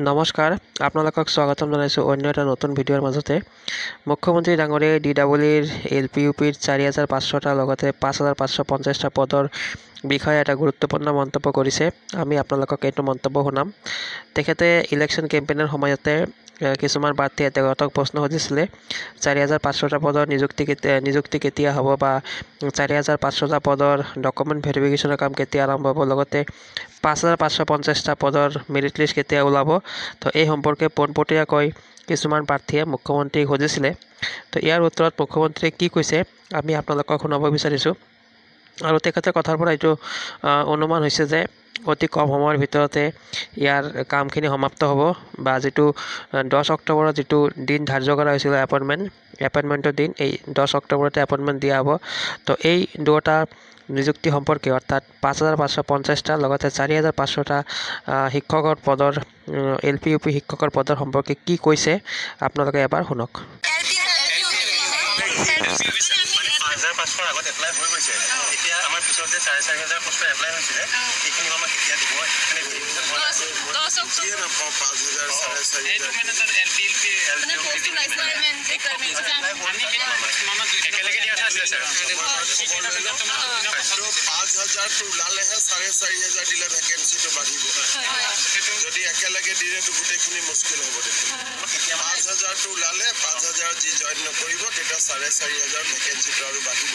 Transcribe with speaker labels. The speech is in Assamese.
Speaker 1: নমস্কাৰ আপোনালোকক স্বাগতম জনাইছোঁ অন্য এটা নতুন ভিডিঅ'ৰ মাজতে মুখ্যমন্ত্ৰী ডাঙৰীয়াই DWৰ LPUPৰ 4500টা লগতে 5550টা পদৰ বিষয়ে এটা গুৰুত্বপূৰ্ণ মন্তব্য কৰিছে। আমি আপোনালোকক এইটো মন্তব্য শুনাম। তেখেতে ইলেকশ্যন কেম্পেইনৰ সময়তে কিছুমান প্ৰাৰ্থীয়ে তেখেতক প্ৰশ্ন সুধিছিলে 4500টা পদৰ নিযুক্তি কেতিয়া হ'ব বা 4500টা পদৰ ডকুমেণ্ট ভেৰিফিকেশ্যনৰ কাম কেতিয়া আৰম্ভ হ'ব, লগতে 5550টা পদৰ মেৰিট লিষ্ট কেতিয়া ওলাব। তো এই সম্পৰ্কে পোনপটীয়াকৈ কিছুমান প্ৰাৰ্থীয়ে মুখ্যমন্ত্ৰীক সুধিছিলে। তো ইয়াৰ উত্তৰত মুখ্যমন্ত্ৰীয়ে কি কৈছে আমি আপোনালোকক শুনাব বিচাৰিছোঁ। আৰু তেখেতৰ কথাৰ পৰা এইটো অনুমান হৈছে যে অতি কম সময়ৰ ভিতৰতে ইয়াৰ কামখিনি সমাপ্ত হ'ব বা যিটো 10 অক্টোবৰত যিটো দিন ধাৰ্য কৰা হৈছিল এপইণ্টমেণ্টৰ দিন, এই 10 অক্টোবৰতে এপইণ্টমেণ্ট দিয়া হ'ব। তো এই দুটা নিযুক্তি সম্পৰ্কে অৰ্থাৎ 5550টা লগতে 4500টা শিক্ষকৰ পদৰ LPUP শিক্ষকৰ পদৰ সম্পৰ্কে কি কৈছে আপোনালোকে এবাৰ শুনক।
Speaker 2: 5500 আগত এপ্লাই হৈ গৈছে, এতিয়া আমাৰ পিছত যে 4500 পোষ্ট এপ্লাই হৈছিলে সেইখিনি আমাক কেতিয়া দিব? একেলগে দিয়া কথা আছিলে ছাৰ।
Speaker 3: 5000টো ওলালেহে 4500 দিলে ভেকেঞ্চিটো বাঢ়িব। যদি একেলগে দিলেতো গোটেইখিনি মুস্কিল হ'ব। 5000টো ওলালে 5000 যি জইন নকৰিব তেতিয়া 4500 ভেকেঞ্চিটো আৰু বাঢ়িব।